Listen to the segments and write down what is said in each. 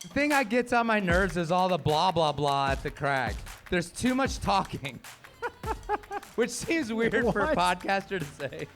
The thing that gets on my nerves is all the blah, blah, blah at the Crag. There's too much talking, which seems weird for a podcaster to say.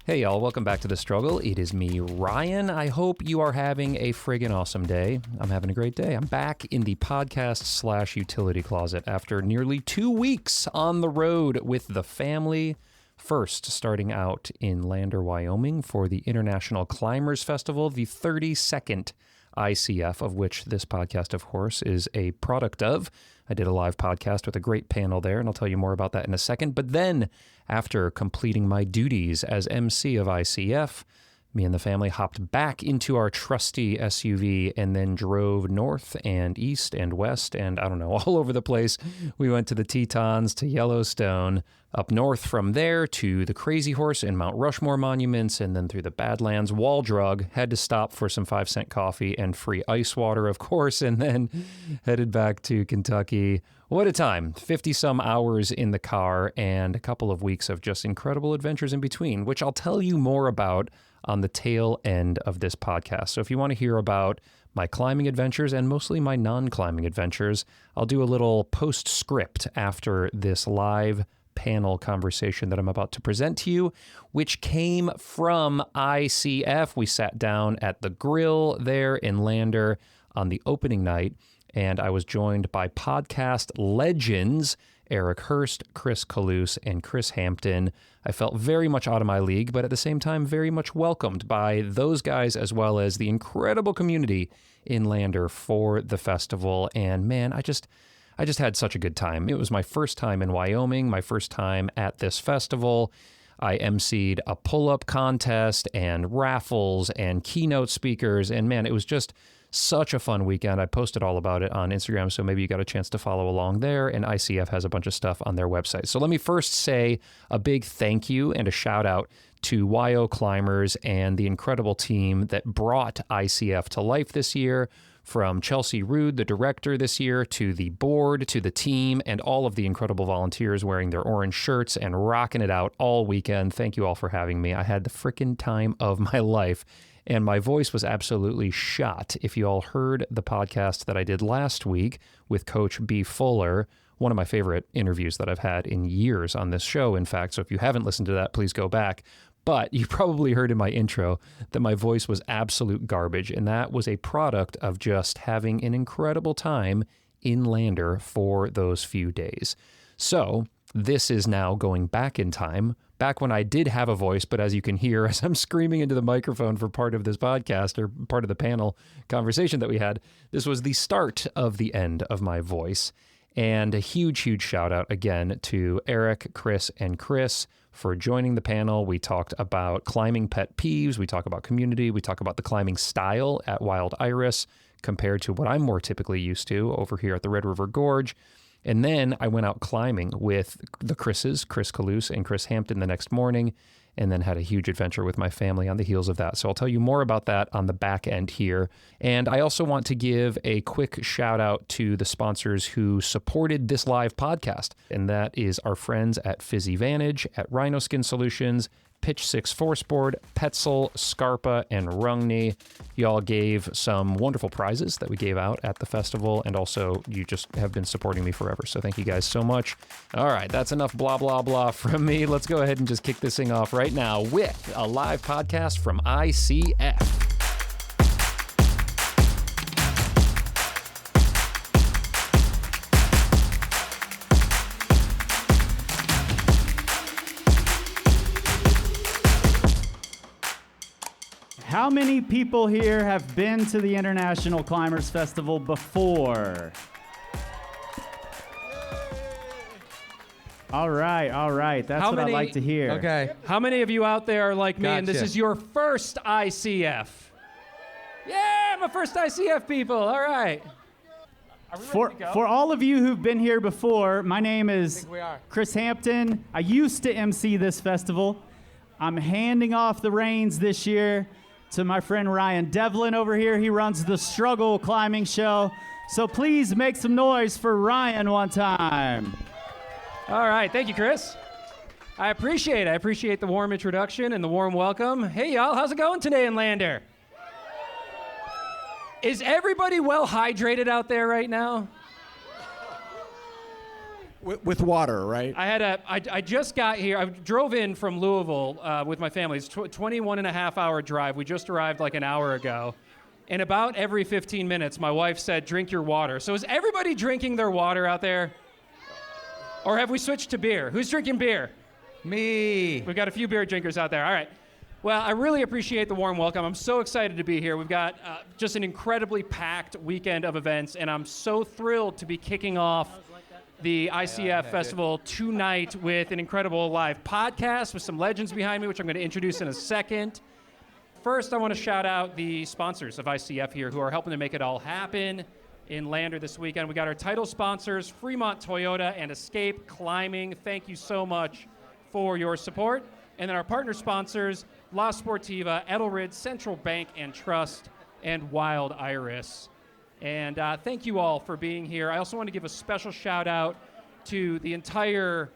Hey y'all, welcome back to The Struggle. It is me, Ryan. I hope you are having a friggin' awesome day. I'm having a great day. I'm back in the podcast/utility closet after nearly 2 weeks on the road with the family. First, starting out in Lander, Wyoming for the International Climbers Festival, the 32nd ICF, of which this podcast, of course, is a product of. I did a live podcast with a great panel there, and I'll tell you more about that in a second. But then, after completing my duties as MC of ICF, me and the family hopped back into our trusty SUV and then drove north and east and west and, I don't know, all over the place. We went to the Tetons, to Yellowstone, up north from there to the Crazy Horse and Mount Rushmore monuments, and then through the Badlands, Wall Drug, had to stop for some 5-cent coffee and free ice water, of course, and then headed back to Kentucky. What a time. 50-some hours in the car and a couple of weeks of just incredible adventures in between, which I'll tell you more about on the tail end of this podcast. So if you want to hear about my climbing adventures and mostly my non-climbing adventures, I'll do a little postscript after this live panel conversation that I'm about to present to you, which came from ICF. We sat down at the grill there in Lander on the opening night, and I was joined by podcast legends Eric Hörst, Kris, Kalous, and Chris Hampton. I felt very much out of my league, but at the same time, very much welcomed by those guys as well as the incredible community in Lander for the festival. And man, I just had such a good time. It was my first time in Wyoming, my first time at this festival. I emceed a pull-up contest and raffles and keynote speakers. And man, it was just such a fun weekend. I posted all about it on Instagram, so maybe you got a chance to follow along there, and ICF has a bunch of stuff on their website. So let me first say a big thank you and a shout out to YO Climbers and the incredible team that brought ICF to life this year, from Chelsea Rude, the director this year, to the board, to the team, and all of the incredible volunteers wearing their orange shirts and rocking it out all weekend. Thank you all for having me. I had the frickin' time of my life. And my voice was absolutely shot. If you all heard the podcast that I did last week with Coach B. Fuller, one of my favorite interviews that I've had in years on this show, in fact. So if you haven't listened to that, please go back. But you probably heard in my intro that my voice was absolute garbage. And that was a product of just having an incredible time in Lander for those few days. So this is now going back in time, back when I did have a voice, but as you can hear, as I'm screaming into the microphone for part of this podcast or part of the panel conversation that we had, this was the start of the end of my voice. And a huge, huge shout out again to Eric, Chris, and Kris for joining the panel. We talked about climbing pet peeves. We talk about community. We talk about the climbing style at Wild Iris compared to what I'm more typically used to over here at the Red River Gorge. And then I went out climbing with the Krises, Kris Kalous and Chris Hampton, the next morning, and then had a huge adventure with my family on the heels of that. So I'll tell you more about that on the back end here. And I also want to give a quick shout out to the sponsors who supported this live podcast. And that is our friends at Fizzy Vantage, at Rhino Skin Solutions, Pitch 6 Forceboard, Petzl, Scarpa, and Rungny. Y'all gave some wonderful prizes that we gave out at the festival, and also you just have been supporting me forever, so thank you guys so much. All right, that's enough blah, blah, blah from me. Let's go ahead and just kick this thing off right now with a live podcast from ICF. How many people here have been to the International Climbers Festival before? All right. That's what I like to hear. Okay. How many of you out there are like me and this Gotcha. is your first ICF? Yeah, my first ICF people. All right. Are we ready to go? For all of you who've been here before, my name is we are. Chris Hampton. I used to MC this festival. I'm handing off the reins this year to my friend Ryan Devlin over here. He runs the Struggle Climbing Show. So please make some noise for Ryan one time. All right. Thank you, Chris. I appreciate it. I appreciate the warm introduction and the warm welcome. Hey, y'all, how's it going today in Lander? Is everybody well hydrated out there right now? With water, right? I just got here. I drove in from Louisville with my family. It's 21 and a half hour drive. We just arrived like an hour ago. And about every 15 minutes, my wife said, drink your water. So is everybody drinking their water out there? Or have we switched to beer? Who's drinking beer? Me. We've got a few beer drinkers out there. All right. Well, I really appreciate the warm welcome. I'm so excited to be here. We've got just an incredibly packed weekend of events, and I'm so thrilled to be kicking off the ICF Festival tonight with an incredible live podcast with some legends behind me, which I'm going to introduce in a second. First, I want to shout out the sponsors of ICF here who are helping to make it all happen in Lander this weekend. We got our title sponsors, Fremont Toyota and Escape Climbing. Thank you so much for your support. And then our partner sponsors, La Sportiva, Edelrid, Central Bank and Trust, and Wild Iris. And thank you all for being here. I also want to give a special shout out to the entire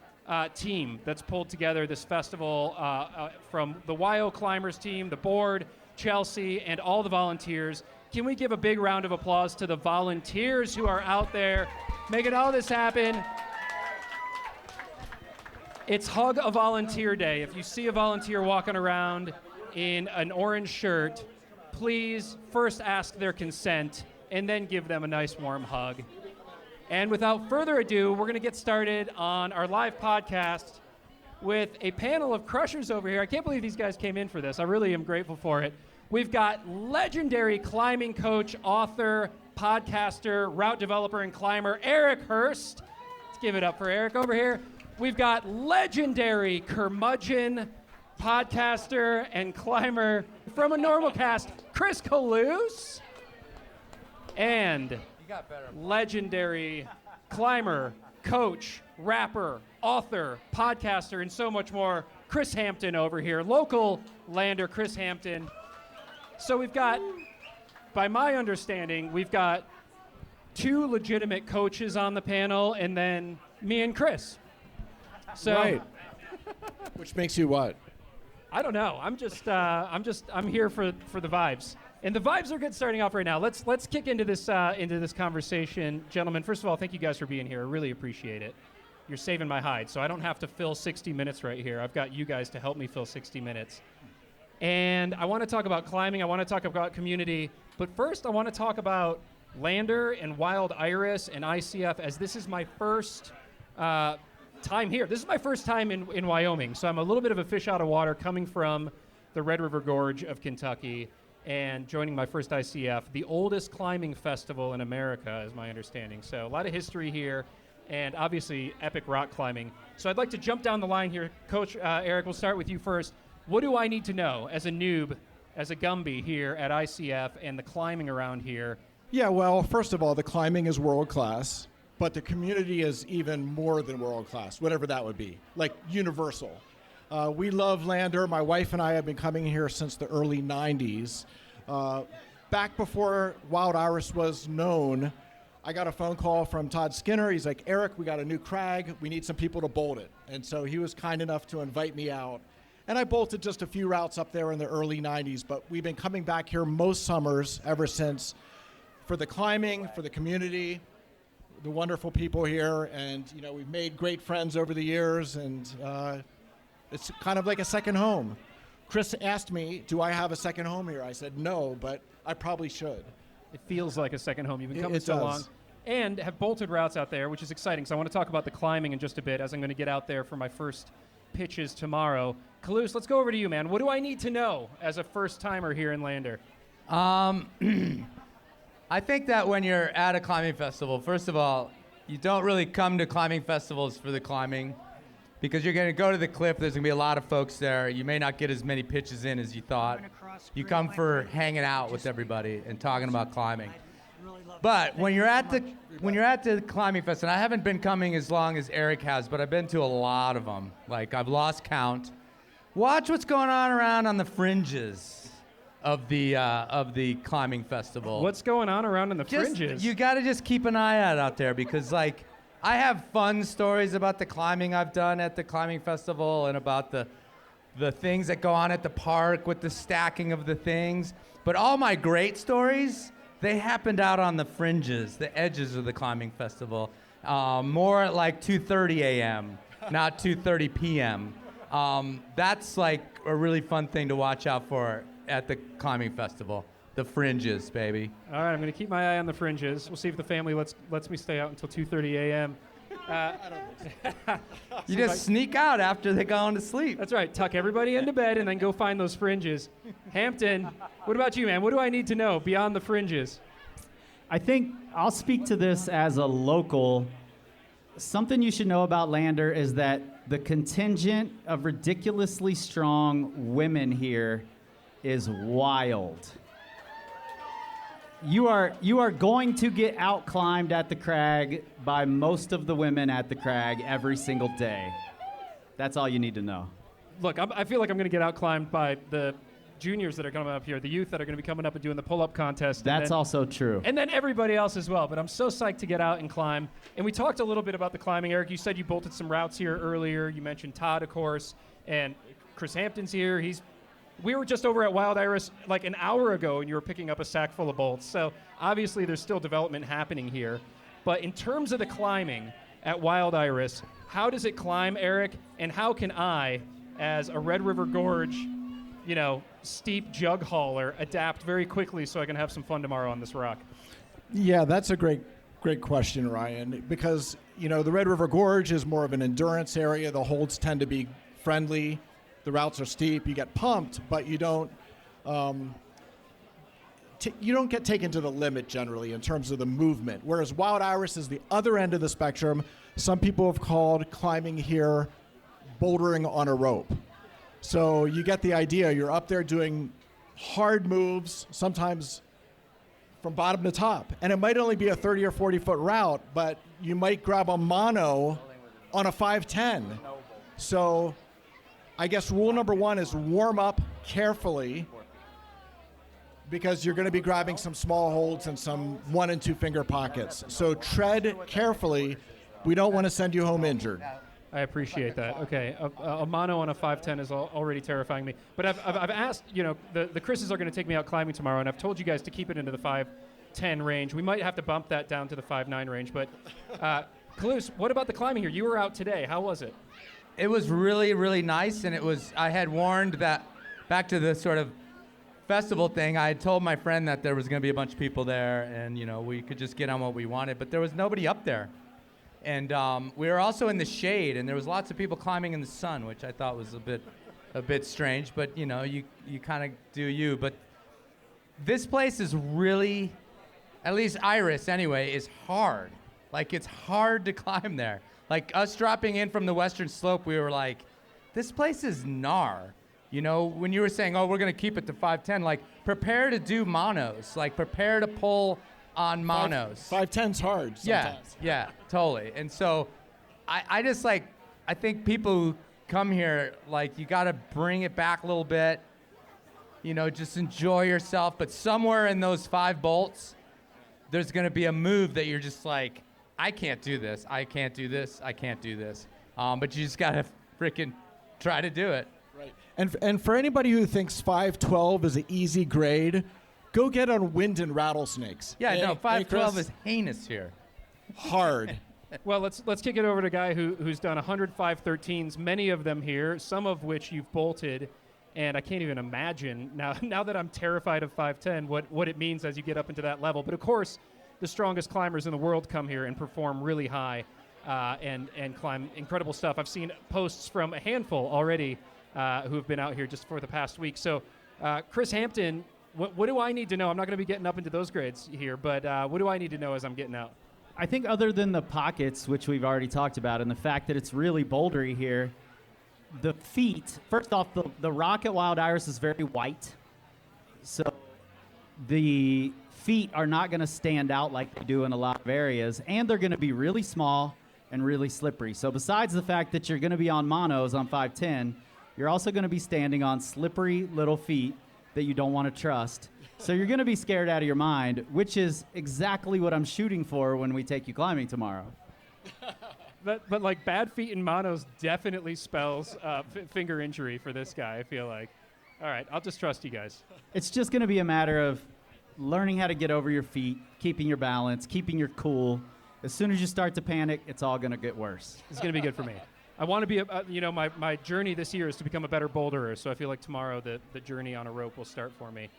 team that's pulled together this festival, from the YO Climbers team, the board, Chelsea, and all the volunteers. Can we give a big round of applause to the volunteers who are out there making all this happen? It's Hug a Volunteer Day. If you see a volunteer walking around in an orange shirt, please first ask their consent and then give them a nice warm hug. And without further ado, we're going to get started on our live podcast with a panel of crushers over here. I can't believe these guys came in for this. I really am grateful for it. We've got legendary climbing coach, author, podcaster, route developer, and climber, Eric Hörst. Let's give it up for Eric over here. We've got legendary curmudgeon, podcaster, and climber from a normal cast, Kris Kalous. And legendary climber, coach, rapper, author, podcaster, and so much more, Kris Hampton over here, local Lander Kris Hampton. So we've got, by my understanding, we've got two legitimate coaches on the panel, and then me and Kris. So, right. Which makes you what? I don't know. I'm here for the vibes. And the vibes are good starting off right now. Let's kick into this conversation. Gentlemen, first of all, thank you guys for being here. I really appreciate it. You're saving my hide, so I don't have to fill 60 minutes right here. I've got you guys to help me fill 60 minutes. And I want to talk about climbing. I want to talk about community. But first, I want to talk about Lander and Wild Iris and ICF, as this is my first time here. This is my first time in Wyoming, so I'm a little bit of a fish out of water coming from the Red River Gorge of Kentucky and joining my first ICF, the oldest climbing festival in America, is my understanding. So a lot of history here, and obviously epic rock climbing. So I'd like to jump down the line here. Coach Eric, we'll start with you first. What do I need to know as a noob, as a Gumby here at ICF and the climbing around here? Yeah, well, first of all, the climbing is world class, but the community is even more than world class, whatever that would be, like universal. We love Lander. My wife and I have been coming here since the early 90s. Back before Wild Iris was known, I got a phone call from Todd Skinner. He's like, Eric, we got a new Crag. We need some people to bolt it. And so he was kind enough to invite me out. And I bolted just a few routes up there in the early 90s, but we've been coming back here most summers ever since for the climbing, for the community, the wonderful people here. And, you know, we've made great friends over the years, and it's kind of like a second home. Kris asked me, do I have a second home here? I said, no, but I probably should. It feels like a second home. You've been coming so long. And have bolted routes out there, which is exciting. So I want to talk about the climbing in just a bit as I'm going to get out there for my first pitches tomorrow. Kalous, let's go over to you, man. What do I need to know as a first-timer here in Lander? I think that when you're at a climbing festival, first of all, you don't really come to climbing festivals for the climbing, because you're going to go to the cliff. There's going to be a lot of folks there. You may not get as many pitches in as you thought. You come for hanging out with everybody and talking about climbing. But when you're at the climbing fest, and I haven't been coming as long as Eric has, but I've been to a lot of them. Like, I've lost count. Watch what's going on around on the fringes of the climbing festival. What's going on around in the fringes? You got to just keep an eye out there, because, like, I have fun stories about the climbing I've done at the climbing festival and about the things that go on at the park with the stacking of the things. But all my great stories, they happened out on the fringes, the edges of the climbing festival. More at like 2:30 a.m., not 2:30 p.m. That's like a really fun thing to watch out for at the climbing festival. The fringes, baby. All right, I'm going to keep my eye on the fringes. We'll see if the family lets me stay out until 2:30 a.m. You just sneak out after they go to sleep. That's right. Tuck everybody into bed and then go find those fringes. Hampton, what about you, man? What do I need to know beyond the fringes? I think I'll speak to this as a local. Something you should know about Lander is that the contingent of ridiculously strong women here is wild. You are going to get out-climbed at the Crag by most of the women at the Crag every single day. That's all you need to know. Look, I feel like I'm going to get out-climbed by the juniors that are coming up here, the youth that are going to be coming up and doing the pull-up contest. That's also true. And then everybody else as well. But I'm so psyched to get out and climb. And we talked a little bit about the climbing. Eric, you said you bolted some routes here earlier. You mentioned Todd, of course. And Chris Hampton's here. We were just over at Wild Iris like an hour ago, and you were picking up a sack full of bolts. So obviously there's still development happening here. But in terms of the climbing at Wild Iris, how does it climb, Eric? And how can I, as a Red River Gorge, steep jug hauler, adapt very quickly so I can have some fun tomorrow on this rock? Yeah, that's a great question, Ryan, because, the Red River Gorge is more of an endurance area. The holds tend to be friendly. The routes are steep. You get pumped, but you don't get taken to the limit generally in terms of the movement. Whereas Wild Iris is the other end of the spectrum. Some people have called climbing here bouldering on a rope. So you get the idea. You're up there doing hard moves, sometimes from bottom to top. And it might only be a 30 or 40 foot route, but you might grab a mono on a 510. So I guess rule number one is warm up carefully, because you're going to be grabbing some small holds and some 1 and 2 finger pockets. So tread carefully. We don't want to send you home injured. I appreciate that. Okay, a mono on a 510 is already terrifying me. But I've asked, the Chris's are going to take me out climbing tomorrow, and I've told you guys to keep it into the 510 range. We might have to bump that down to the 5.9 range. But Kalous, what about the climbing here? You were out today. How was it? It was really, really nice, and I had warned that, back to the sort of festival thing, I had told my friend that there was going to be a bunch of people there, and, we could just get on what we wanted, but there was nobody up there. And we were also in the shade, and there was lots of people climbing in the sun, which I thought was a bit strange, but, you kind of do you. But this place is really, at least Iris anyway, is hard. Like, it's hard to climb there. Like, us dropping in from the western slope, we were like, this place is gnar. When you were saying, we're going to keep it to 510, like, prepare to do monos. Like, prepare to pull on monos. 510's hard sometimes. Yeah, totally. And so I just, I think people who come here, you got to bring it back a little bit. Just enjoy yourself. But somewhere in those 5 bolts, there's going to be a move that you're just like, I can't do this. I can't do this. I can't do this. But you just got to freaking try to do it. Right. And for anybody who thinks 512 is an easy grade, go get on wind and rattlesnakes. Yeah, no, 512 Chris? is heinous here. Hard. Well, let's kick it over to a guy who's done 100 513s, many of them here, some of which you've bolted, and I can't even imagine now that I'm terrified of 510 what it means as you get up into that level. But of course, the strongest climbers in the world come here and perform really high and climb incredible stuff. I've seen posts from a handful already who have been out here just for the past week. So, Chris Hampton, what do I need to know? I'm not going to be getting up into those grades here, but what do I need to know as I'm getting out? I think other than the pockets, which we've already talked about, and the fact that it's really bouldery here, the feet, first off, the rock at Wild Iris is very white. So the feet are not going to stand out like they do in a lot of areas, and they're going to be really small and really slippery. So besides the fact that you're going to be on monos on 510, you're also going to be standing on slippery little feet that you don't want to trust. So you're going to be scared out of your mind, which is exactly what I'm shooting for when we take you climbing tomorrow. But like bad feet in monos definitely spells finger injury for this guy, I feel like. All right, I'll just trust you guys. It's just going to be a matter of learning how to get over your feet, keeping your balance, keeping your cool. As soon as you start to panic, it's all going to get worse. It's going to be good for me. I want to be, my journey this year is to become a better boulderer, so I feel like tomorrow the journey on a rope will start for me.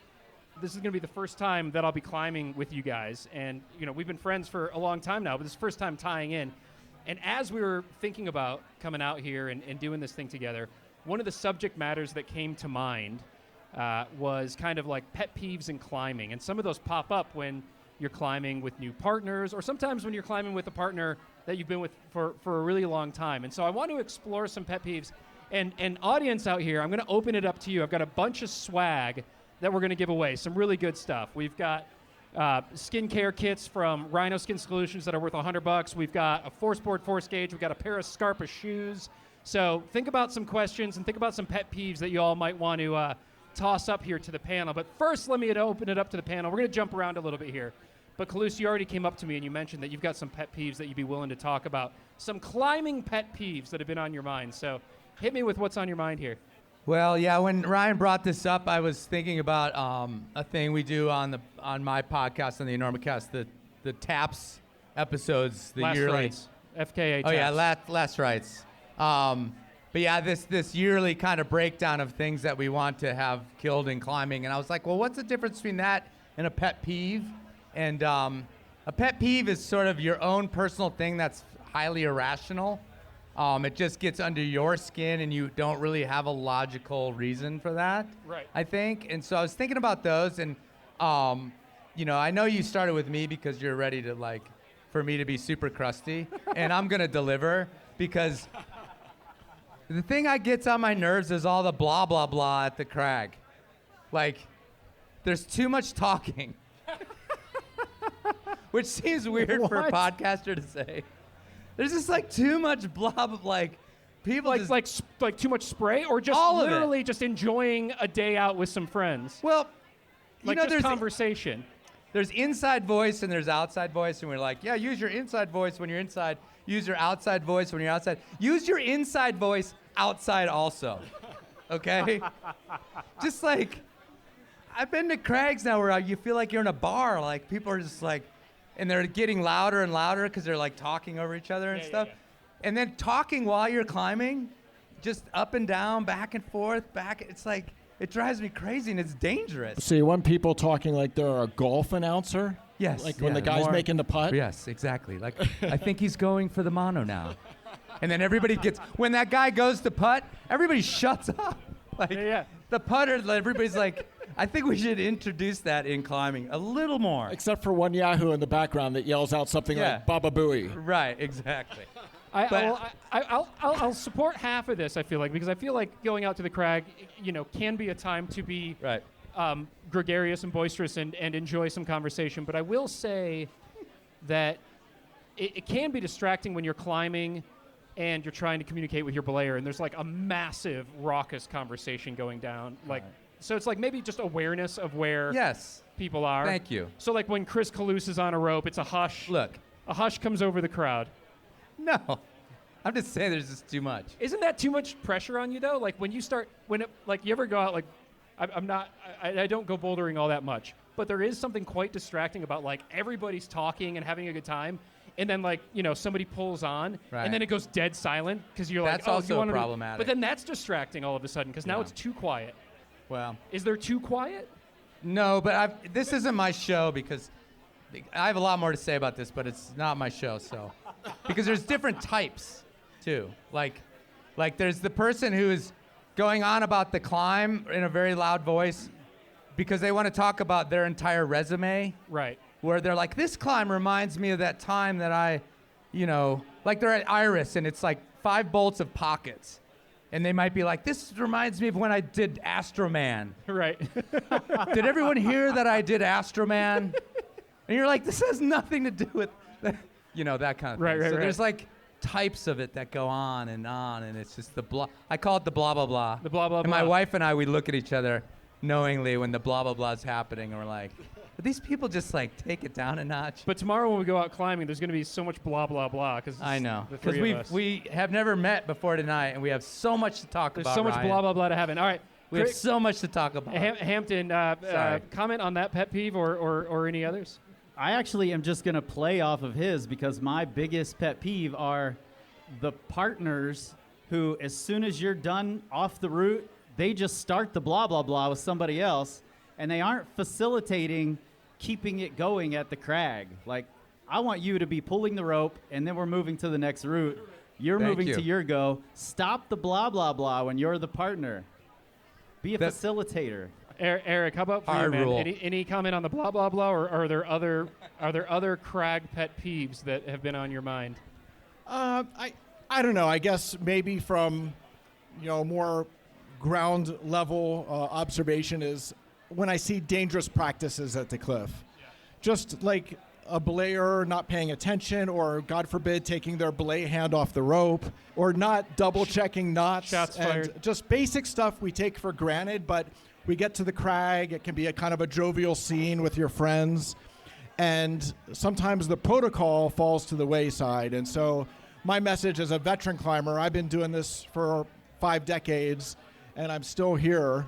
This is going to be the first time that I'll be climbing with you guys, and we've been friends for a long time now, but this is the first time tying in. And as we were thinking about coming out here and doing this thing together, one of the subject matters that came to mind was kind of like pet peeves in climbing. And some of those pop up when you're climbing with new partners, or sometimes when you're climbing with a partner that you've been with for a really long time. And so I want to explore some pet peeves. And audience out here, I'm going to open it up to you. I've got a bunch of swag that we're going to give away, some really good stuff. We've got skincare kits from Rhino Skin Solutions that are worth $100. We've got a force-board force gauge. We've got a pair of Scarpa shoes. So think about some questions and think about some pet peeves that you all might want to toss up here to the panel. But first, let me open it up to the panel. We're going to jump around a little bit here. But Kalous, you already came up to me and you mentioned that you've got some pet peeves that you'd be willing to talk about. Some climbing pet peeves that have been on your mind. So hit me with what's on your mind here. Well, yeah, when Ryan brought this up, I was thinking about a thing we do on my podcast, on the Enormocast, the TAPS episodes, the Last yearly. rites. FKA Oh, TAPS. yeah, last rites. But yeah, this yearly kind of breakdown of things that we want to have killed in climbing. And I was like, well, what's the difference between that and a pet peeve? And a pet peeve is sort of your own personal thing that's highly irrational. It just gets under your skin and you don't really have a logical reason for that, Right. I think. And so I was thinking about those. And, I know you started with me because you're ready to, for me to be super crusty. And I'm going to deliver because the thing that gets on my nerves is all the blah, blah, blah at the Crag. There's too much talking. Which seems weird for a podcaster to say. There's just too much blah, people like too much spray, or just all of it. literally just enjoying a day out with some friends. Well, Just there's conversation. There's inside voice and there's outside voice, and we're like, yeah, use your inside voice when you're inside. Use your outside voice when you're outside. Use your inside voice outside also. Okay? Just I've been to Crags now where you feel like you're in a bar. People are just and they're getting louder and louder because they're talking over each other and stuff. Yeah. And then talking while you're climbing, just up and down, back and forth, back. It's it drives me crazy and it's dangerous. So you want people talking like they're a golf announcer? Yes. When the guy's making the putt? Yes, exactly. I think he's going for the mono now. And then everybody when that guy goes to putt, everybody shuts up. The putter, everybody's I think we should introduce that in climbing a little more. Except for one Yahoo in the background that yells out something like Baba Booey. Right, exactly. I'll support half of this, I feel like, because I feel like going out to the Crag, can be a time to be gregarious and boisterous and enjoy some conversation. But I will say that it can be distracting when you're climbing and you're trying to communicate with your belayer, and there's a massive raucous conversation going down. So it's maybe just awareness of where people are. Thank you. So when Chris Kalous is on a rope, it's a hush. Look. A hush comes over the crowd. No. I'm just saying there's just too much. Isn't that too much pressure on you though? When you start, you ever go out, I don't go bouldering all that much, but there is something quite distracting about everybody's talking and having a good time. And then somebody pulls on and then it goes dead silent because you're that's also problematic. But then that's distracting all of a sudden because now it's too quiet. Well, is there too quiet? No, but this isn't my show because I have a lot more to say about this, but it's not my show. So, because there's different types too. There's the person who is going on about the climb in a very loud voice because they want to talk about their entire resume. Right. Where they're this climb reminds me of that time that I, they're at Iris and it's 5 bolts of pockets. And they might be this reminds me of when I did Astroman. Right. Did everyone hear that I did Astroman? And you're this has nothing to do with, that kind of thing. Right. So there's types of it that go on, and it's just the blah. I call it the blah, blah, blah. The blah, blah, and blah. my wife and I, we look at each other knowingly when the blah, blah, blah is happening, and we're But these people just like take it down a notch. But tomorrow when we go out climbing, there's going to be so much blah, blah, blah. Cause I know. the Because three of us. we have never met before tonight, and we have so much to talk There's about. so much Ryan. blah, blah, blah to happen. All right. We have so much to talk about. Hampton, Sorry. comment on that pet peeve or any others? I actually am just going to play off of his because my biggest pet peeve are the partners who, as soon as you're done off the route, they just start the blah, blah, blah with somebody else, and they aren't facilitating keeping it going at the crag. Like, I want you to be pulling the rope, and then we're moving to the next route. You're Thank moving you. to your go. Stop the blah, blah, blah when you're the partner. Be a facilitator. Eric, how about for you, Hard man? rule. Any comment on the blah, blah, blah, or are there other crag pet peeves that have been on your mind? I don't know. I guess maybe from, more ground level observation is when I see dangerous practices at the cliff. Just like a belayer not paying attention, or God forbid taking their belay hand off the rope, or not double checking knots. Shots and fired. just basic stuff we take for granted, but we get to the crag, it can be a kind of a jovial scene with your friends, and sometimes the protocol falls to the wayside. And so my message as a veteran climber, I've been doing this for 5 decades, and I'm still here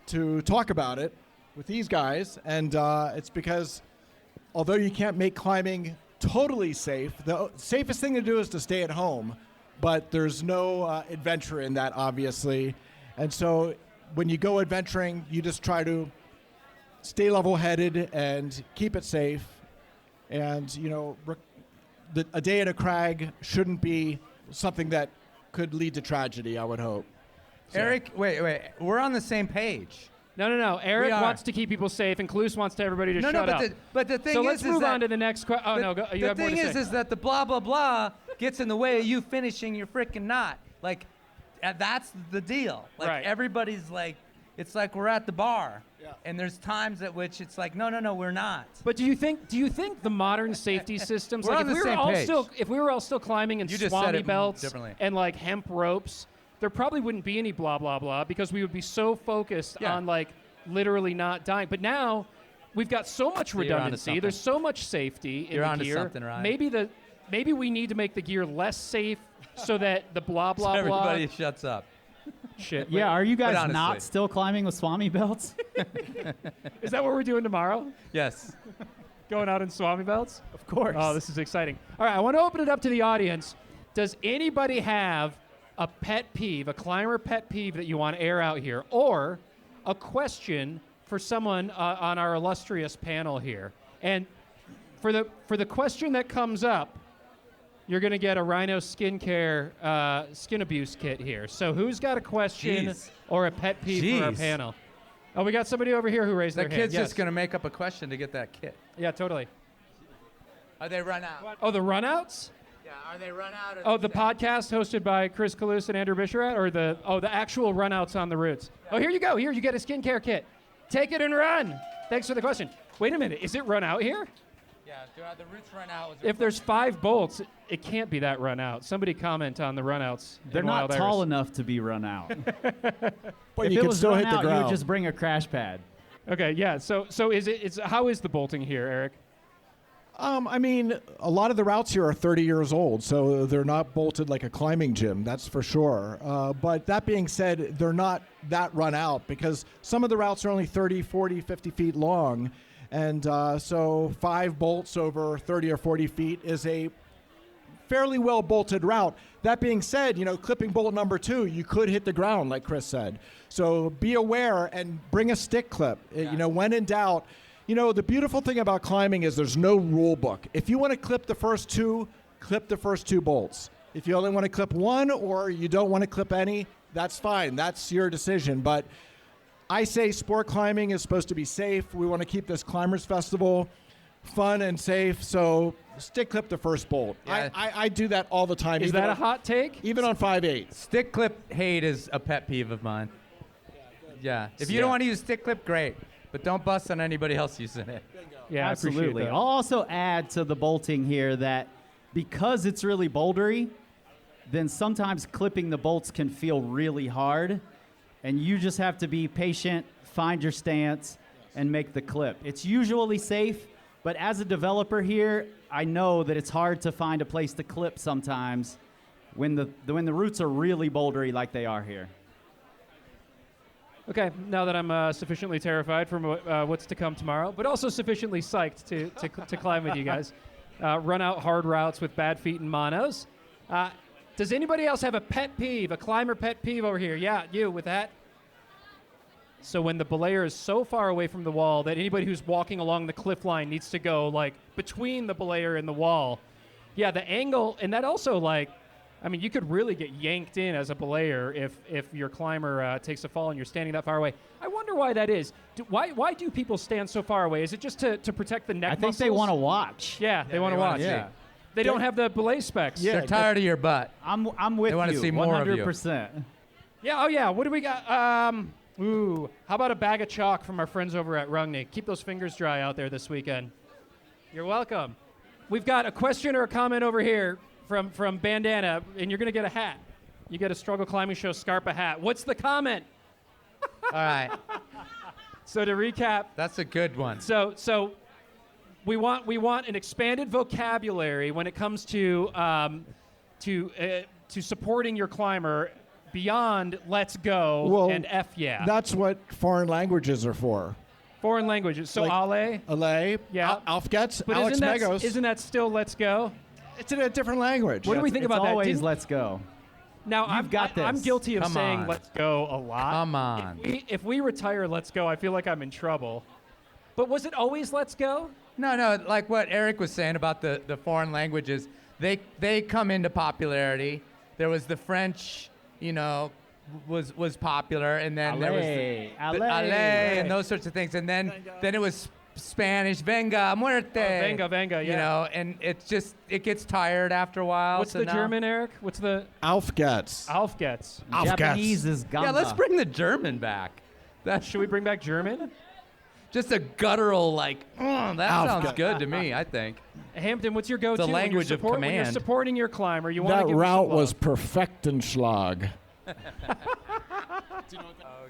to talk about it with these guys, and it's because although you can't make climbing totally safe, the safest thing to do is to stay at home, but there's no adventure in that, obviously. And so when you go adventuring, you just try to stay level-headed and keep it safe. And, a day at a crag shouldn't be something that could lead to tragedy, I would hope. So. Eric, wait. We're on the same page. No. Eric We are. wants to keep people safe, and Kalous wants everybody to No, shut up. but the thing So is, let's is move that on to the next question. Oh, no, you the have more to thing say. is that the blah blah blah gets in the way of you finishing your freaking knot. Like, that's the deal. Like Right. everybody's like, it's like we're at the bar, and there's times at which it's like, no, we're not. But do you think the modern safety systems, We're like on if the we were same all page. still climbing in You just said swami it belts differently. and like hemp ropes, there probably wouldn't be any blah blah blah because we would be so focused Yeah. on like literally not dying. But now we've got so much You're onto redundancy. something. There's so much safety in You're the onto gear. something, Ryan. Maybe we need to make the gear less safe so that the blah blah So blah everybody shuts up. shit. Yeah, are you guys honestly. not still climbing with swami belts? Is that what we're doing tomorrow? Yes. Going out in swami belts? Of course. Oh, this is exciting. All right, I want to open it up to the audience. Does anybody have a pet peeve, a climber pet peeve that you want to air out here, or a question for someone on our illustrious panel here? And for the question that comes up, you're going to get a Rhino skincare skin abuse kit here. So who's got a question Jeez. or a pet peeve for our Jeez. panel? Oh, we got somebody over here who raised That their hand. kid's Yes. just gonna make up a question to get that kit. Yeah, totally. Are they run out? Oh, the runouts? Yeah. Are they run out? Oh, the podcast hosted by Kris, Kalous, and Andrew Bisharat, or the actual runouts on the routes? Oh, here you go. Here, you get a skincare kit. Take it and run. Thanks for the question. Wait a minute. Is it run out here? Yeah. Do the routes run out? If there's 5 bolts, it can't be that run out. Somebody comment on the runouts. They're in not Wild tall Iris. enough to be run out. But If you it can was still run hit the out, you ground. would just bring a crash pad. Okay, yeah. So how is the bolting here, Eric? I mean, a lot of the routes here are 30 years old, so they're not bolted like a climbing gym, that's for sure. But that being said, they're not that run out because some of the routes are only 30, 40, 50 feet long. And so 5 bolts over 30 or 40 feet is a fairly well bolted route. That being said, clipping bolt number 2, you could hit the ground, like Kris said. So be aware and bring a stick clip. When in doubt. The beautiful thing about climbing is there's no rule book. If you want to clip the first 2, clip the first 2 bolts. If you only want to clip 1 or you don't want to clip any, that's fine. That's your decision. But I say sport climbing is supposed to be safe. We want to keep this Climbers Festival fun and safe. So stick clip the first bolt. Yeah. I do that all the time. Is even that a on- hot take? Even on 5.8. Stick clip hate is a pet peeve of mine. Yeah. If you don't want to use stick clip, great. But don't bust on anybody else using it. Yeah, I appreciate Absolutely. that. I'll also add to the bolting here that because it's really bouldery, then sometimes clipping the bolts can feel really hard, and you just have to be patient, find your stance, and make the clip. It's usually safe, but as a developer here, I know that it's hard to find a place to clip sometimes when the routes are really bouldery like they are here. Okay, now that I'm sufficiently terrified from what's to come tomorrow, but also sufficiently psyched to climb with you guys, run out hard routes with bad feet and monos. Does anybody else have a pet peeve, a climber pet peeve over here? Yeah, you with that? So when the belayer is so far away from the wall that anybody who's walking along the cliff line needs to go like between the belayer and the wall. Yeah, the angle, and that also like, I mean, you could really get yanked in as a belayer if your climber takes a fall and you're standing that far away. I wonder why that is. Why do people stand so far away? Is it just to protect the neck muscles? I think they want to watch. Yeah, they want to watch. Yeah. They don't have the belay specs. Yeah. They're tired of your butt. I'm with you. They want to see more of you. 100%. Yeah, oh yeah. What do we got? How about a bag of chalk from our friends over at Rungnick? Keep those fingers dry out there this weekend. You're welcome. We've got a question or a comment over here from Bandana, and you're going to get a hat. You get a Struggle Climbing Show Scarpa hat. What's the comment? All right. So to recap, That's a good one. so we want an expanded vocabulary when it comes to supporting your climber beyond let's go Well, and F yeah. That's what foreign languages are for. Foreign languages. So Like- Ale, Alay, Yeah. Alfgets, but Alex Megos. isn't that still let's go? It's in a different language. What do we think It's about that? always Didn't- let's go. Now You've got I'm this. guilty of Come saying on. let's go a lot. Come on. If we retire let's go, I feel like I'm in trouble. But was it always let's go? No, like what Eric was saying about the foreign languages, they come into popularity. There was the French, was popular, and then there was the Allez. and those sorts of things, and then it was Spanish, venga, muerte. Venga, yeah. And it gets tired after a while. What's so the now- German, Eric? What's the Alfgets. Aufgets? Japanese is gamba. Yeah, let's bring the German back. Should we bring back German? Just a guttural that sounds Aufge- good to me, I think. Hampton, what's your go-to? The language of When you're command. supporting your climber, you want to That give route them some was love. Perfektenschlag.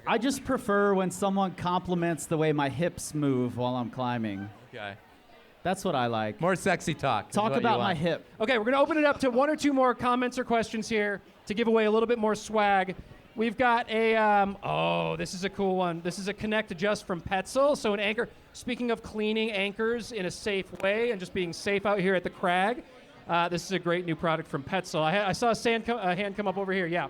I just prefer when someone compliments the way my hips move while I'm climbing. Okay. That's what I like. More sexy talk. is Talk what you about my want. hip. Okay, we're going to open it up to one or two more comments or questions here to give away a little bit more swag. We've got a, this is a cool one. This is a Connect Adjust from Petzl. So an anchor, speaking of cleaning anchors in a safe way and just being safe out here at the Crag, this is a great new product from Petzl. I saw a hand come up over here, yeah.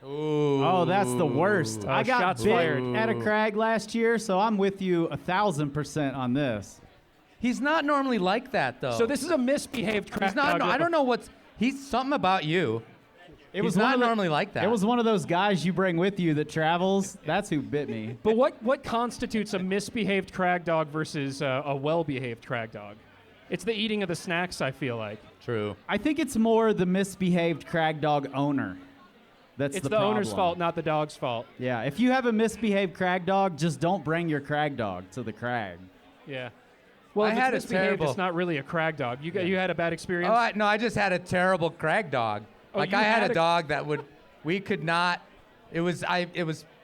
Ooh. Oh, that's the worst. I got shots bit fired. at a Crag last year, so I'm with you 1,000% on this. He's not normally like that, though. So this is a misbehaved crack He's not. dog. I don't know he's something about you. It He's one not of the- normally like that. It was one of those guys you bring with you that travels. That's who bit me. But what constitutes a misbehaved crag dog versus a well-behaved crag dog? It's the eating of the snacks, I feel like. True. I think it's more the misbehaved Crag dog owner. That's It's the the problem. owner's fault, not the dog's fault. Yeah, if you have a misbehaved Crag dog, just don't bring your Crag dog to the Crag. Yeah. Well, I if had it's a misbehaved, terrible- it's not really a crag dog. You had a bad experience? No, I just had a terrible Crag dog. Oh, Like you I had had a a- dog that we could not.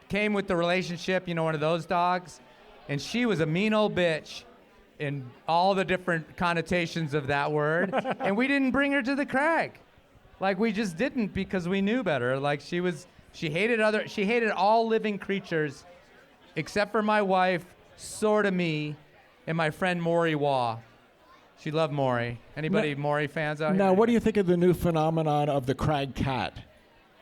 Came with the relationship. One of those dogs, and she was a mean old bitch, in all the different connotations of that word, and we didn't bring her to the Crag. Like we just didn't because we knew better. Like she hated all living creatures, except for my wife, sort of me, and my friend Maury Waugh. She loved Maury. Anybody Maury fans out here? Now, what do you think of the new phenomenon of the Crag cat?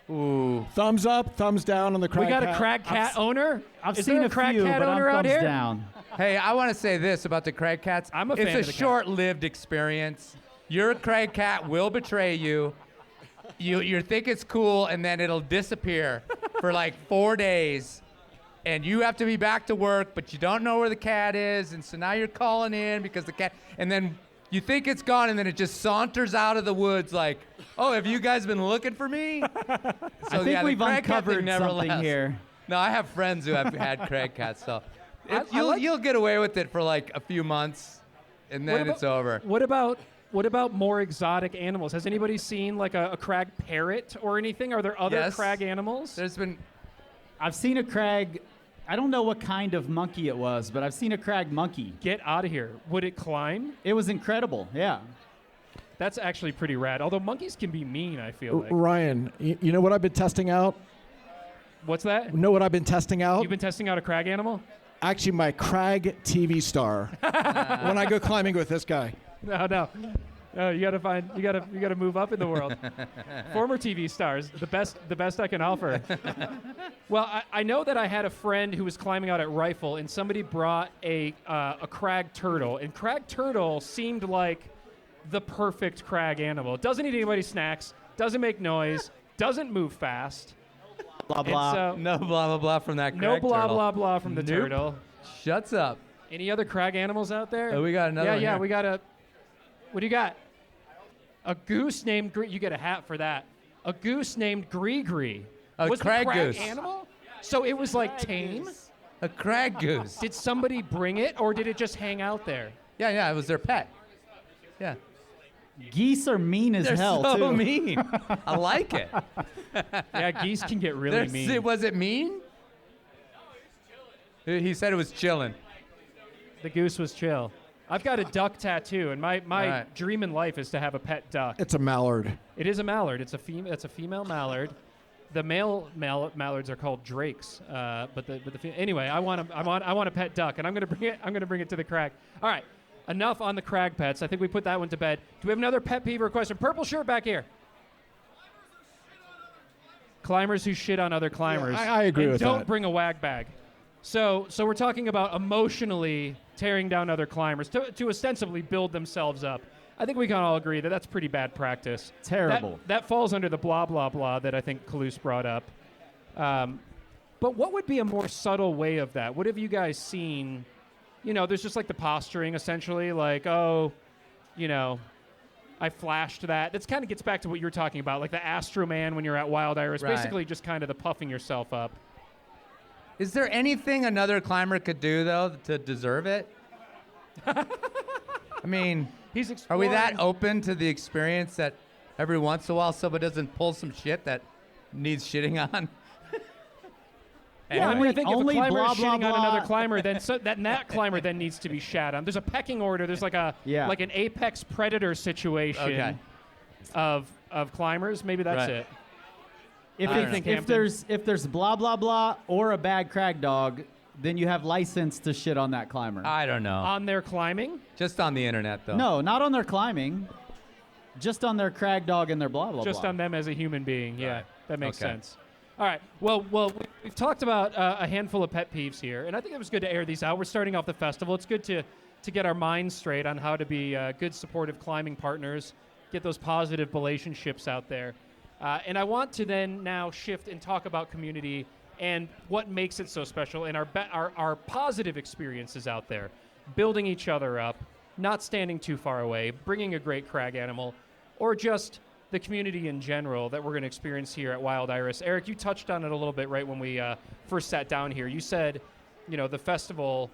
Ooh. Thumbs up, thumbs down on the Crag We got cat. a crag cat owner? I've Is seen there a crag few, cat but I'm owner out thumbs here? down. Hey, I want to say this about the Crag cats. I'm a fan It's of a the cat. short-lived experience. Your Crag cat will betray you. You think it's cool, and then it'll disappear for like 4 days. And you have to be back to work, but you don't know where the cat is. And so now you're calling in because the cat... And then you think it's gone, and then it just saunters out of the woods like, oh, have you guys been looking for me? So, I think yeah, the we've Crag cat thing uncovered never something lasts. here. No, I have friends who have had Crag cats, so I like- you'll get away with it for like a few months, and then it's over. What about more exotic animals? Has anybody seen like a crag parrot or anything? Are there other Yes. crag animals? There's been I've seen a Crag I don't know what kind of monkey it was, but I've seen a crag monkey. Get out of here. Would it climb? It was incredible, yeah. That's actually pretty rad. Although monkeys can be mean, I feel like. Ryan, you know what I've been testing out? What's that? Know what I've been testing out? You've been testing out a crag animal? Actually, my Crag TV star. When I go climbing with this guy. No. You gotta move up in the world. Former TV stars, the best I can offer. Well, I know that I had a friend who was climbing out at Rifle, and somebody brought a crag turtle, and crag turtle seemed like the perfect crag animal. It doesn't eat anybody's snacks, doesn't make noise, doesn't move fast. Blah, blah. So, No blah, blah, blah from that crag no blah, turtle. blah, blah from the Nope. turtle. Shuts up. Any other crag animals out there? Oh, we got another one Yeah, here. we got a... What do you got? A goose named... You get a hat for that. A goose named Gree. A Was crag the crag goose. animal? So it was like tame? A crag goose. Did somebody bring it, or did it just hang out there? Yeah, it was their pet. Yeah. Geese are mean as They're hell, so too. mean. I like it. Yeah, geese can get really mean. Was it mean? He said it was chilling. The goose was chill. I've got a duck tattoo, and my right. dream in life is to have a pet duck. It's a mallard. It is a mallard. It's a female mallard. The male mallards are called drakes. Anyway, I want a pet duck, and I'm gonna bring it to the crag. All right, enough on the crag pets. I think we put that one to bed. Do we have another pet peeve or question? Purple shirt back here. Climbers who shit on other climbers. Yeah, I agree and with don't that. bring a wag bag. So we're talking about emotionally tearing down other climbers to ostensibly build themselves up. I think we can all agree that that's pretty bad practice. Terrible. That falls under the blah, blah, blah that I think Kalous brought up. But what would be a more subtle way of that? What have you guys seen? You know, there's just like the posturing, essentially, like, oh, you know, I flashed that. That kind of gets back to what you were talking about, like the Astro Man when you're at Wild Iris. Right. Basically just kind of the puffing yourself up. Is there anything another climber could do, though, to deserve it? I mean, He's are exploring. we that open to the experience that every once in a while somebody doesn't pull some shit that needs shitting on? Yeah, I mean, I think if a Only climber blah, is blah, shitting on blah. another climber, then that climber then needs to be shat on. There's a pecking order. There's like an apex predator situation Okay. of climbers. Maybe that's Right. it. If, I don't it- know. if Hampton? there's blah, blah, blah, or a bad crag dog, then you have license to shit on that climber. I don't know. On their climbing? Just on the internet, though. No, not on their climbing. Just on their crag dog and their blah, blah, Just blah. on them as a human being. Yeah, Right. that makes Okay. sense. All right. Well, we've talked about a handful of pet peeves here, and I think it was good to air these out. We're starting off the festival. It's good to get our minds straight on how to be good, supportive climbing partners, get those positive relationships out there. And I want to then now shift and talk about community and what makes it so special and our positive experiences out there, building each other up, not standing too far away, bringing a great crag animal, or just the community in general that we're going to experience here at Wild Iris. Eric, you touched on it a little bit right when we first sat down here. You said, you know, the festival,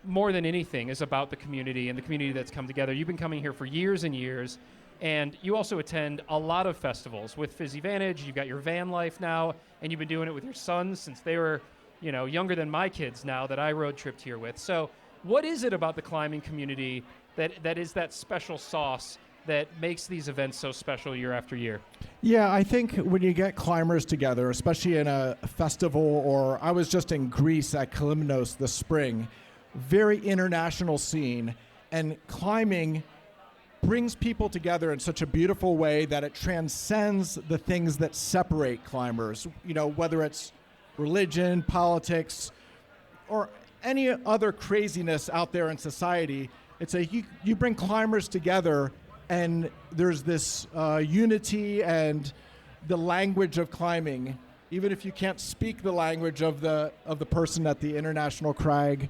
more than anything, is about the community and the community that's come together. You've been coming here for years and years, and you also attend a lot of festivals with Fizzy Vantage. You've got your van life now, and you've been doing it with your sons since they were, you know, younger than my kids now that I road tripped here with. So what is it about the climbing community that is that special sauce that makes these events so special year after year? Yeah, I think when you get climbers together, especially in a festival, or I was just in Greece at Kalous this spring, very international scene, and climbing brings people together in such a beautiful way that it transcends the things that separate climbers, you know, whether it's religion, politics, or any other craziness out there in society. It's you bring climbers together, and there's this unity and the language of climbing. Even if you can't speak the language of the person at the International Crag,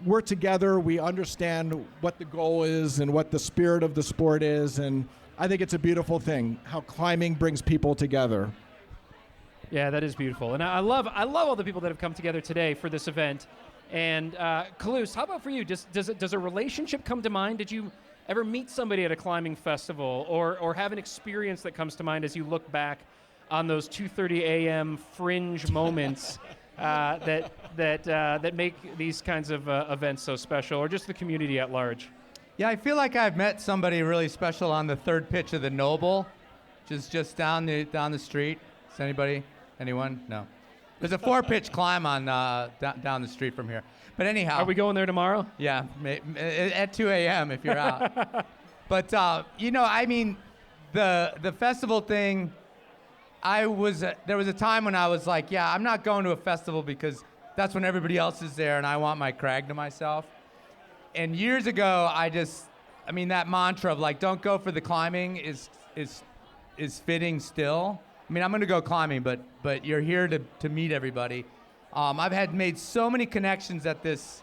we're together. We understand what the goal is and what the spirit of the sport is, and I think it's a beautiful thing how climbing brings people together. Yeah, that is beautiful, and I love all the people that have come together today for this event. And Kalous, how about for you? Does a relationship come to mind? Did you ever meet somebody at a climbing festival, or have an experience that comes to mind as you look back on those 2:30 a.m. fringe moments that make these kinds of events so special, or just the community at large? Yeah, I feel like I've met somebody really special on the third pitch of the Noble, which is just down the street. Is anybody? Anyone? No. There's a 4-pitch climb on down the street from here. But anyhow. Are we going there tomorrow? Yeah, at 2 a.m. if you're out. But I mean, the festival thing. There was a time when I was like, yeah, I'm not going to a festival because that's when everybody else is there, and I want my crag to myself. And years ago, that mantra of like, don't go for the climbing is fitting still. I mean, I'm going to go climbing, but you're here to meet everybody. I've made so many connections at this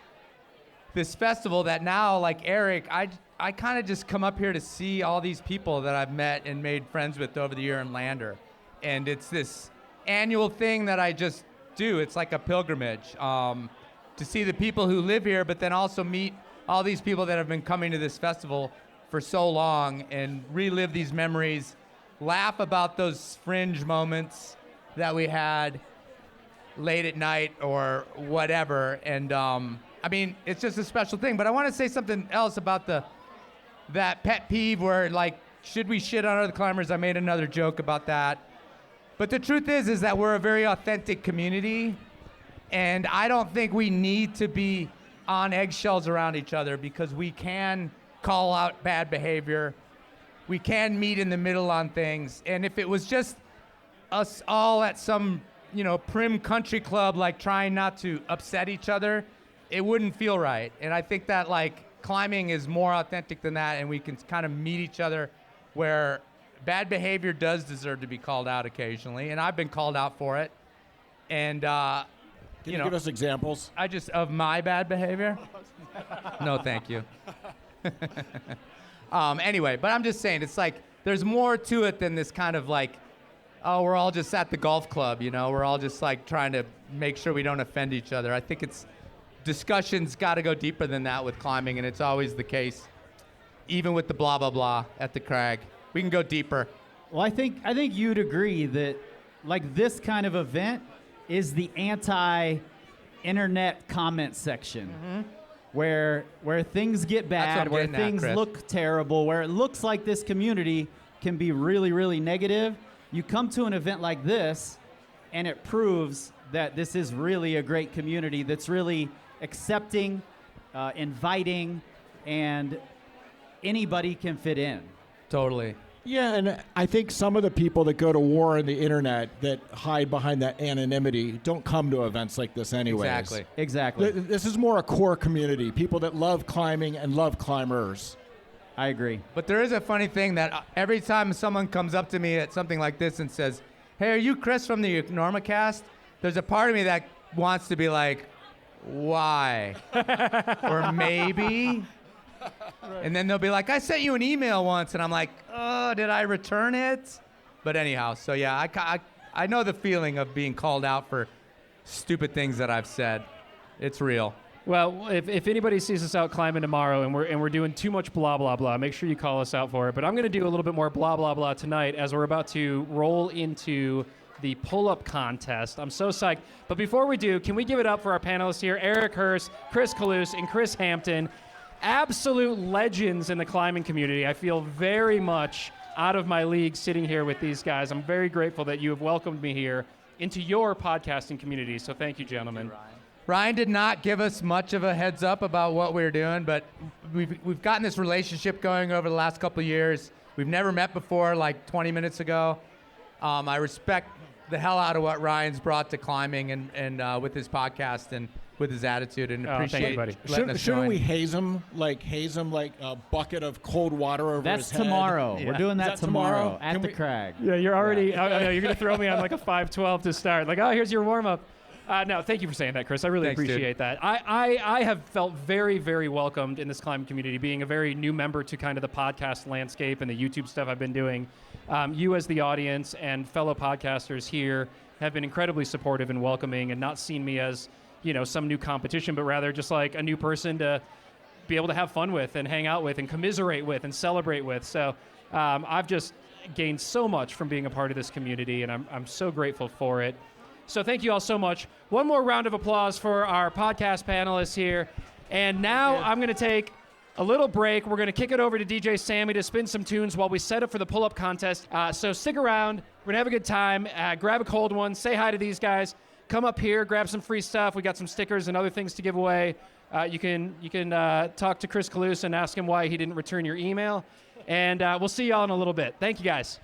festival that now, like Eric, I kind of just come up here to see all these people that I've met and made friends with over the year in Lander. And it's this annual thing that I just do. It's like a pilgrimage to see the people who live here, but then also meet all these people that have been coming to this festival for so long and relive these memories, laugh about those fringe moments that we had late at night or whatever. And it's just a special thing. But I want to say something else about that pet peeve where, like, should we shit on other climbers? I made another joke about that. But the truth is that we're a very authentic community, and I don't think we need to be on eggshells around each other because we can call out bad behavior. We can meet in the middle on things. And if it was just us all at some, prim country club, like trying not to upset each other, it wouldn't feel right. And I think that like climbing is more authentic than that, and we can kind of meet each other where bad behavior does deserve to be called out occasionally, and I've been called out for it. And Can you give us examples? Of my bad behavior? No, thank you. Anyway, but I'm just saying, it's like, there's more to it than this kind of like, oh, we're all just at the golf club, we're all just like trying to make sure we don't offend each other. I think discussion's got to go deeper than that with climbing, and it's always the case, even with the blah, blah, blah at the crag. We can go deeper. Well, I think you'd agree that like this kind of event is the anti-internet comment section, where things get bad, where things look terrible, where it looks like this community can be really, really negative. You come to an event like this, and it proves that this is really a great community that's really accepting, inviting, and anybody can fit in. Totally. Yeah, and I think some of the people that go to war on the internet that hide behind that anonymity don't come to events like this anyways. Exactly. This is more a core community, people that love climbing and love climbers. I agree. But there is a funny thing that every time someone comes up to me at something like this and says, hey, are you Kris from the Normacast? There's a part of me that wants to be like, why? Or maybe. And then they'll be like, I sent you an email once. And I'm like, oh, did I return it? But anyhow, so yeah, I know the feeling of being called out for stupid things that I've said. It's real. Well, if anybody sees us out climbing tomorrow and we're doing too much blah, blah, blah, make sure you call us out for it. But I'm going to do a little bit more blah, blah, blah tonight as we're about to roll into the pull-up contest. I'm so psyched. But before we do, can we give it up for our panelists here, Eric Hörst, Kris Kalous, and Chris Hampton. Absolute legends in the climbing community. I feel very much out of my league sitting here with these guys. I'm very grateful that you have welcomed me here into your podcasting community. So thank you, gentlemen. Thank you, Ryan did not give us much of a heads up about what we were doing, but we've gotten this relationship going over the last couple of years. We've never met before, like 20 minutes ago. I respect the hell out of what Ryan's brought to climbing and with his podcast and with his attitude, and appreciate letting us Shouldn't join. we haze him like a bucket of cold water over his head? That's tomorrow. Yeah. We're doing that tomorrow at the we- Crag. Yeah, you're already, you're going to throw me on like a 512 to start. Like, oh, here's your warm-up. No, thank you for saying that, Kris. I really Thanks, appreciate that. I have felt very, very welcomed in this climbing community, being a very new member to kind of the podcast landscape and the YouTube stuff I've been doing. You as the audience and fellow podcasters here have been incredibly supportive and welcoming and not seen me as, some new competition, but rather just like a new person to be able to have fun with and hang out with and commiserate with and celebrate with. So I've just gained so much from being a part of this community, and I'm so grateful for it. So thank you all so much. One more round of applause for our podcast panelists here. And now I'm going to take a little break. We're going to kick it over to DJ Sammy to spin some tunes while we set up for the pull-up contest. So stick around. We're going to have a good time. Grab a cold one. Say hi to these guys. Come up here. Grab some free stuff. We got some stickers and other things to give away. You can talk to Kris Kalous and ask him why he didn't return your email. And we'll see y'all in a little bit. Thank you, guys.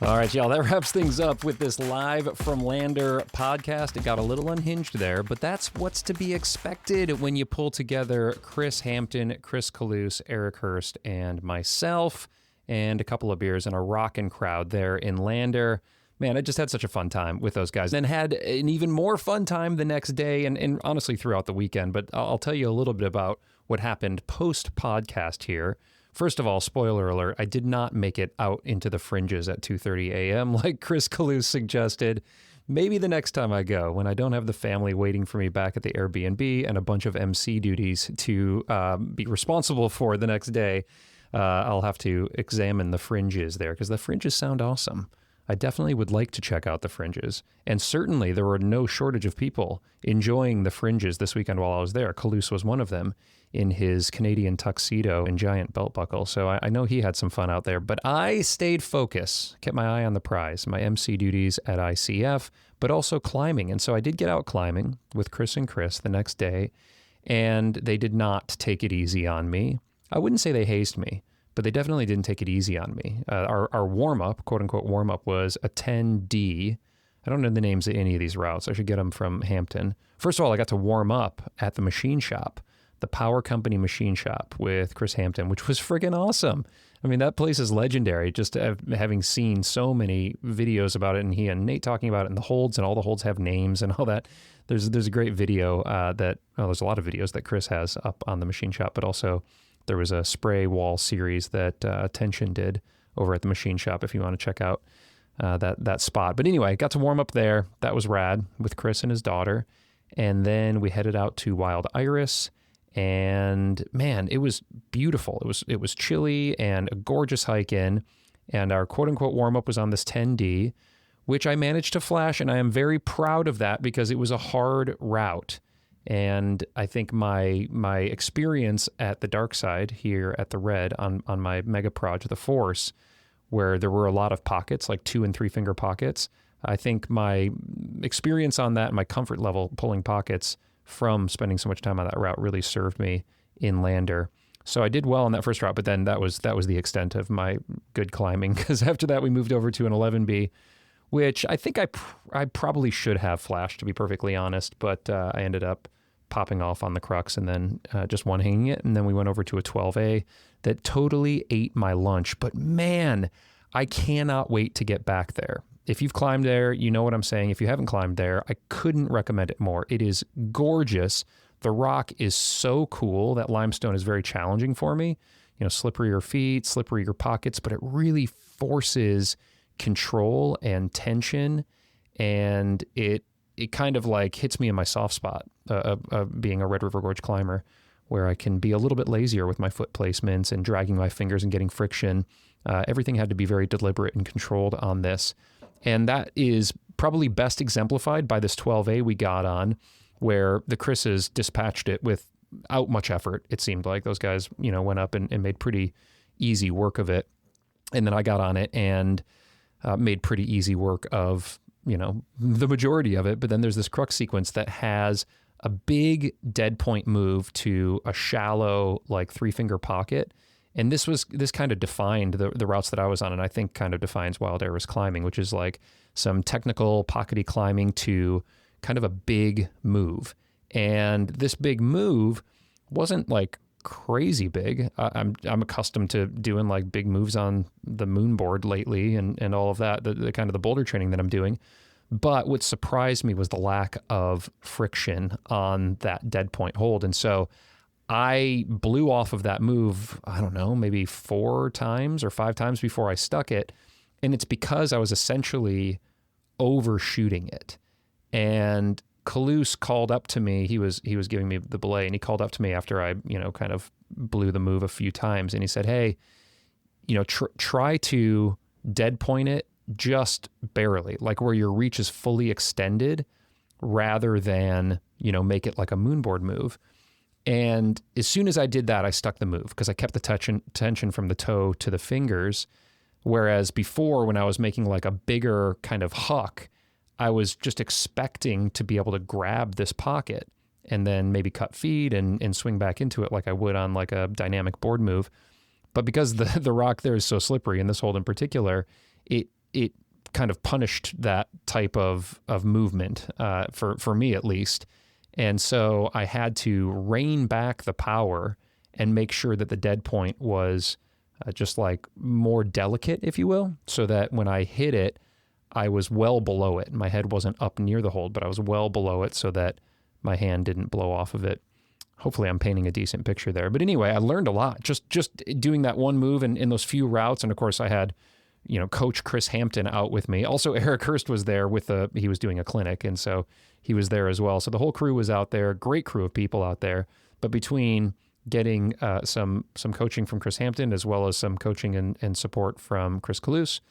All right, y'all, that wraps things up with this Live from Lander podcast. It got a little unhinged there, but that's what's to be expected when you pull together Chris Hampton, Kris Kalous, Eric Hörst, and myself, and a couple of beers and a rockin' crowd there in Lander. Man, I just had such a fun time with those guys, and had an even more fun time the next day and honestly throughout the weekend. But I'll tell you a little bit about what happened post-podcast here. First of all, spoiler alert, I did not make it out into the fringes at 2:30 a.m. like Kris Kalous suggested. Maybe the next time I go, when I don't have the family waiting for me back at the Airbnb and a bunch of MC duties to be responsible for the next day, I'll have to examine the fringes there, because the fringes sound awesome. I definitely would like to check out the fringes. And certainly there were no shortage of people enjoying the fringes this weekend while I was there. Kalous was one of them in his Canadian tuxedo and giant belt buckle. So I know he had some fun out there, but I stayed focused, kept my eye on the prize, my MC duties at ICF, but also climbing. And so I did get out climbing with Kris and Kris the next day, and they did not take it easy on me. I wouldn't say they hazed me, but they definitely didn't take it easy on me. Our warm-up, quote-unquote warm-up, was a 10D. I don't know the names of any of these routes. I should get them from Hampton. First of all, I got to warm up at the machine shop, the Power Company machine shop with Chris Hampton, which was friggin' awesome. I mean, that place is legendary, just having seen so many videos about it, and he and Nate talking about it, and the holds, and all the holds have names and all that. There's a great video there's a lot of videos that Kris has up on the machine shop, but also there was a spray wall series that Tension did over at the machine shop if you want to check out that spot. But anyway, got to warm up there. That was rad with Kris and his daughter. And then we headed out to Wild Iris. And man, it was beautiful. It was chilly and a gorgeous hike in. And our quote unquote warm up was on this 10D, which I managed to flash. And I am very proud of that because it was a hard route. And I think my experience at the dark side here at the Red on my Mega Proj, the Force, where there were a lot of pockets, like 2 and 3 finger pockets, I think my experience on that, my comfort level pulling pockets from spending so much time on that route really served me in Lander. So I did well on that first route, but then that was the extent of my good climbing, because after that we moved over to an 11B, which I think I probably should have flashed, to be perfectly honest, but I ended up popping off on the crux and then just one-hanging it. And then we went over to a 12A that totally ate my lunch. But man, I cannot wait to get back there. If you've climbed there, you know what I'm saying. If you haven't climbed there, I couldn't recommend it more. It is gorgeous. The rock is so cool. That limestone is very challenging for me. You know, slipperier feet, slipperier pockets, but it really forces control and tension, and it kind of like hits me in my soft spot, being a Red River Gorge climber, where I can be a little bit lazier with my foot placements and dragging my fingers and getting friction. Everything had to be very deliberate and controlled on this. And that is probably best exemplified by this 12A we got on, where the Chris's dispatched it without much effort. It seemed like those guys, went up and made pretty easy work of it. And then I got on it and made pretty easy work of, the majority of it. But then there's this crux sequence that has a big dead point move to a shallow, like 3-finger pocket. And this kind of defined the routes that I was on, and I think kind of defines Wild Iris climbing, which is like some technical pockety climbing to kind of a big move. And this big move wasn't like crazy big. I'm accustomed to doing like big moves on the moon board lately and all of that, the kind of the boulder training that I'm doing. But what surprised me was the lack of friction on that dead point hold. And so I blew off of that move, I don't know, maybe 4 times or 5 times before I stuck it. And it's because I was essentially overshooting it. And Kalous called up to me. He was giving me the belay, and he called up to me after I, kind of blew the move a few times. And he said, "Hey, try to dead point it just barely, like where your reach is fully extended rather than, make it like a moonboard move. And as soon as I did that, I stuck the move because I kept the tension from the toe to the fingers. Whereas before, when I was making like a bigger kind of huck, I was just expecting to be able to grab this pocket and then maybe cut feed and swing back into it like I would on like a dynamic board move. But because the rock there is so slippery, and this hold in particular, it kind of punished that type of movement for me at least. And so I had to rein back the power and make sure that the dead point was just like more delicate, if you will, so that when I hit it, I was well below it. My head wasn't up near the hold, but I was well below it so that my hand didn't blow off of it. Hopefully I'm painting a decent picture there. But anyway, I learned a lot just doing that one move and in those few routes. And of course I had, Coach Chris Hampton out with me. Also, Eric Hörst was there he was doing a clinic. And so he was there as well. So the whole crew was out there, great crew of people out there. But between getting some coaching from Chris Hampton, as well as some coaching and support from Chris Kalous,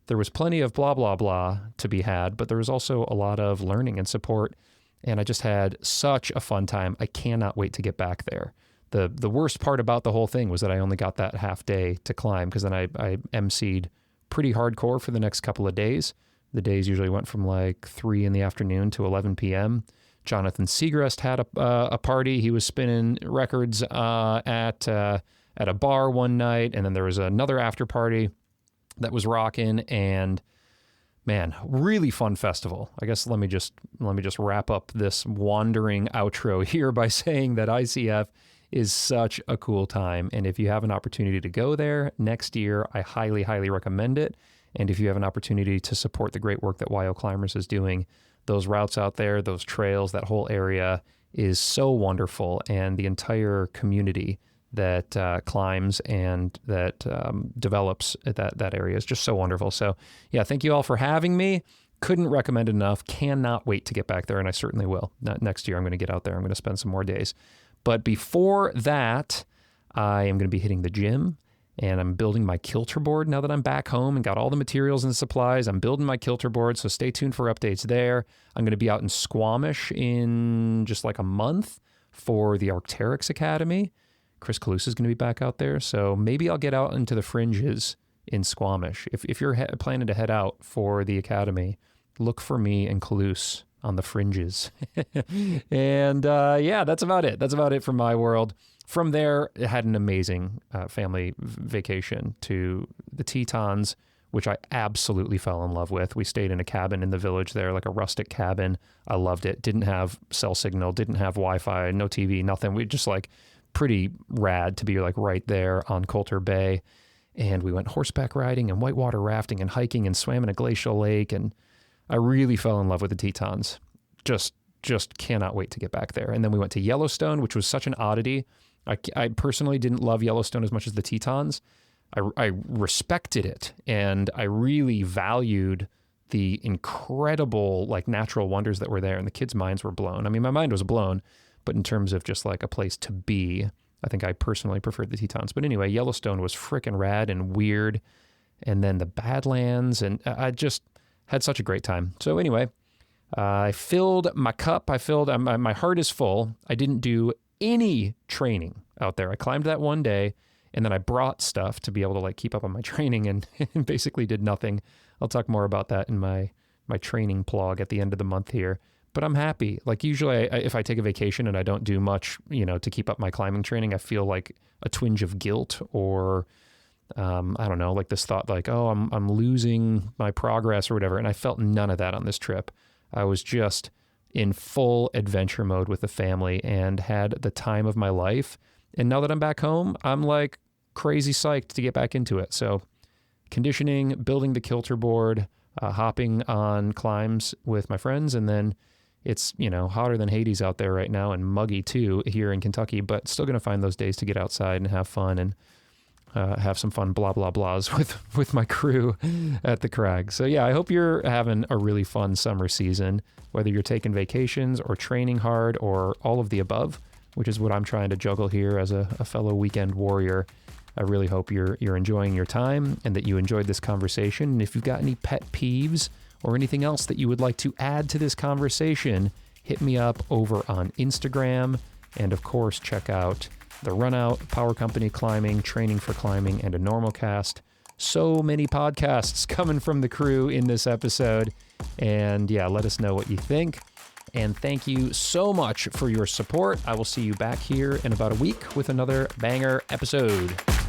there was plenty of blah, blah, blah to be had, but there was also a lot of learning and support. And I just had such a fun time. I cannot wait to get back there. The worst part about the whole thing was that I only got that half day to climb, because then I emceed pretty hardcore for the next couple of days. The days usually went from like 3 in the afternoon to 11 p.m. Jonathan Segrest had a party. He was spinning records at a bar one night, and then there was another after party that was rocking. And man, really fun festival. I guess let me just wrap up this wandering outro here by saying that ICF is such a cool time. And if you have an opportunity to go there next year, I highly, highly recommend it. And if you have an opportunity to support the great work that YO Climbers is doing, those routes out there, those trails, that whole area is so wonderful. And the entire community that climbs and that develops at that area is just so wonderful. So yeah, thank you all for having me. Couldn't recommend enough. Cannot wait to get back there, and I certainly will. Next year, I'm going to get out there. I'm going to spend some more days. But before that, I am going to be hitting the gym, and I'm building my kilter board now that I'm back home and got all the materials and supplies. I'm building my kilter board, so stay tuned for updates there. I'm going to be out in Squamish in just like a month for the Arc'teryx Academy. Chris Kalous is going to be back out there, so maybe I'll get out into the fringes in Squamish. If you're planning to head out for the academy, look for me and Kalous on the fringes. And yeah, that's about it. That's about it from my world. From there, I had an amazing family vacation to the Tetons, which I absolutely fell in love with. We stayed in a cabin in the village there, like a rustic cabin. I loved it. Didn't have cell signal, didn't have Wi-Fi, no TV, nothing. We just like pretty rad to be like right there on Coulter Bay. And we went horseback riding and whitewater rafting and hiking and swam in a glacial lake. And I really fell in love with the Tetons. Just cannot wait to get back there. And then we went to Yellowstone, which was such an oddity. I personally didn't love Yellowstone as much as the Tetons. I respected it, and I really valued the incredible like natural wonders that were there, and the kids' minds were blown. I mean, my mind was blown, but in terms of just like a place to be, I think I personally preferred the Tetons. But anyway, Yellowstone was freaking rad and weird, and then the Badlands, and I just had such a great time. So anyway, I filled my cup. My heart is full. I didn't do any training out there. I climbed that one day, and then I brought stuff to be able to like keep up on my training, and basically did nothing. I'll talk more about that in my training plug at the end of the month here. But I'm happy. Like usually if I take a vacation and I don't do much, to keep up my climbing training, I feel like a twinge of guilt or I don't know, like this thought like, oh, I'm losing my progress or whatever. And I felt none of that on this trip. I was just in full adventure mode with the family and had the time of my life. And now that I'm back home, I'm like crazy psyched to get back into it. So conditioning, building the kilter board, hopping on climbs with my friends. And then it's, hotter than Hades out there right now and muggy too here in Kentucky, but still going to find those days to get outside and have fun and have some fun blah, blah, blahs with my crew at the Crag. So yeah, I hope you're having a really fun summer season, whether you're taking vacations or training hard or all of the above, which is what I'm trying to juggle here as a fellow weekend warrior. I really hope you're enjoying your time and that you enjoyed this conversation. And if you've got any pet peeves or anything else that you would like to add to this conversation, hit me up over on Instagram. And of course, check out the Runout, Power Company Climbing, Training for Climbing, and a Normal Cast. So many podcasts coming from the crew in this episode. And yeah, let us know what you think. And thank you so much for your support. I will see you back here in about a week with another banger episode.